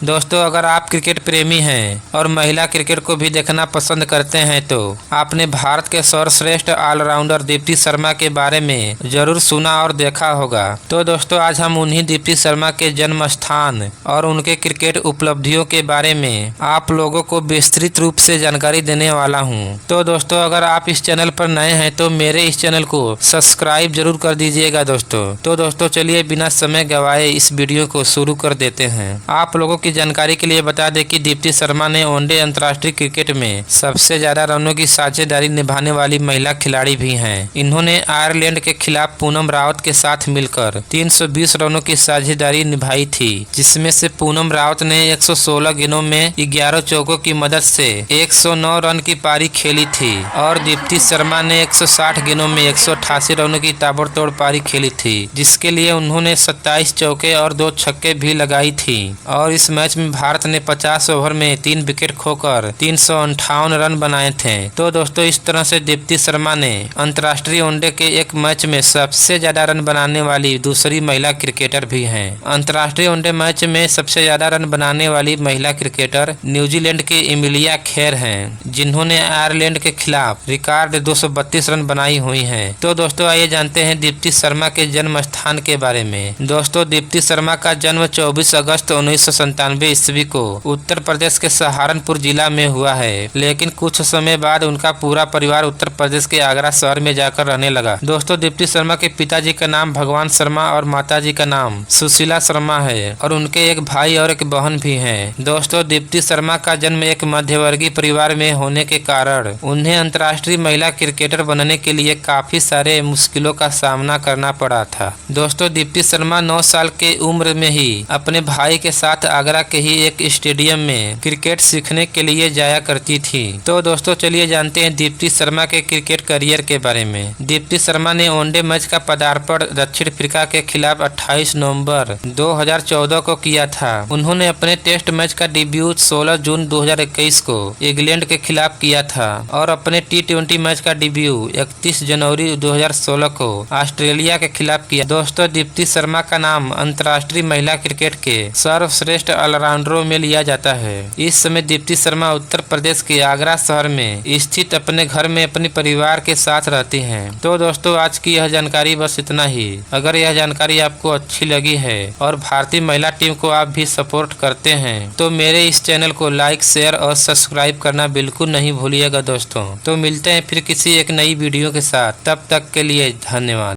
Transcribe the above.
दोस्तों, अगर आप क्रिकेट प्रेमी हैं और महिला क्रिकेट को भी देखना पसंद करते हैं तो आपने भारत के सर्वश्रेष्ठ ऑलराउंडर दीप्ति शर्मा के बारे में जरूर सुना और देखा होगा। तो दोस्तों, आज हम उन्हीं दीप्ति शर्मा के जन्म स्थान और उनके क्रिकेट उपलब्धियों के बारे में आप लोगों को विस्तृत रूप से जानकारी देने वाला हूं। तो दोस्तों, अगर आप इस चैनल पर नए हैं तो मेरे इस चैनल को सब्सक्राइब जरूर कर दीजिएगा दोस्तों। तो दोस्तों, चलिए बिना समय गवाए इस वीडियो को शुरू कर देते हैं। आप लोगों की जानकारी के लिए बता दें कि दीप्ति शर्मा ने वनडे अंतर्राष्ट्रीय क्रिकेट में सबसे ज्यादा रनों की साझेदारी निभाने वाली महिला खिलाड़ी भी हैं। इन्होंने आयरलैंड के खिलाफ पूनम रावत के साथ मिलकर 320 रनों की साझेदारी निभाई थी, जिसमें से पूनम रावत ने 116 गेंदों में 11 चौकों की मदद से 109 रन की पारी खेली थी और दीप्ति शर्मा ने 160 गेंदों में 188 रनों की ताबड़तोड़ पारी खेली थी, जिसके लिए उन्होंने 27 चौके और 2 छक्के भी लगाई थी। और इस मैच में भारत ने 50 ओवर में 3 विकेट खोकर 358 रन बनाए थे। तो दोस्तों, इस तरह से दीप्ति शर्मा ने अंतर्राष्ट्रीय वनडे के एक मैच में सबसे ज्यादा रन बनाने वाली दूसरी महिला क्रिकेटर भी हैं। अंतर्राष्ट्रीय वनडे मैच में सबसे ज्यादा रन बनाने वाली महिला क्रिकेटर न्यूजीलैंड की एमिलिया खेर हैं, जिन्होंने आयरलैंड के खिलाफ रिकॉर्ड 232 रन बनाई हुई हैं। तो दोस्तों, आइए जानते हैं दीप्ति शर्मा के जन्म स्थान के बारे में। दोस्तों, दीप्ति शर्मा का जन्म 24 अगस्त 1997 ईस्वी को उत्तर प्रदेश के सहारनपुर जिला में हुआ है, लेकिन कुछ समय बाद उनका पूरा परिवार उत्तर प्रदेश के आगरा शहर में जाकर रहने लगा। दोस्तों, दीप्ति शर्मा के पिताजी का नाम भगवान शर्मा और माताजी का नाम सुशीला शर्मा है और उनके एक भाई और एक बहन भी हैं। दोस्तों, दीप्ति शर्मा का जन्म एक मध्यवर्गीय परिवार में होने के कारण उन्हें अंतर्राष्ट्रीय महिला क्रिकेटर बनने के लिए काफी सारे मुश्किलों का सामना करना पड़ा था। दोस्तों, दीप्ति शर्मा 9 साल के उम्र में ही अपने भाई के साथ आगरा के ही एक स्टेडियम में क्रिकेट सीखने के लिए जाया करती थी। तो दोस्तों, चलिए जानते हैं दीप्ति शर्मा के क्रिकेट करियर के बारे में। दीप्ति शर्मा ने वनडे मैच का पदार्पण दक्षिण अफ्रीका के खिलाफ 28 नवंबर 2014 को किया था। उन्होंने अपने टेस्ट मैच का डेब्यू 16 जून 2021 को इंग्लैंड के खिलाफ किया था और अपने T20 मैच का डेब्यू 31 जनवरी 2016 को ऑस्ट्रेलिया के खिलाफ किया। दोस्तों, दीप्ति शर्मा का नाम अंतर्राष्ट्रीय महिला क्रिकेट के सर्वश्रेष्ठ ऑलराउंडरों में लिया जाता है। इस समय दीप्ति शर्मा उत्तर प्रदेश के आगरा शहर में स्थित अपने घर में अपने परिवार के साथ रहती हैं। तो दोस्तों, आज की यह जानकारी बस इतना ही। अगर यह जानकारी आपको अच्छी लगी है और भारतीय महिला टीम को आप भी सपोर्ट करते हैं तो मेरे इस चैनल को लाइक, शेयर और सब्सक्राइब करना बिल्कुल नहीं भूलिएगा दोस्तों। तो मिलते हैं फिर किसी एक नई वीडियो के साथ, तब तक के लिए धन्यवाद।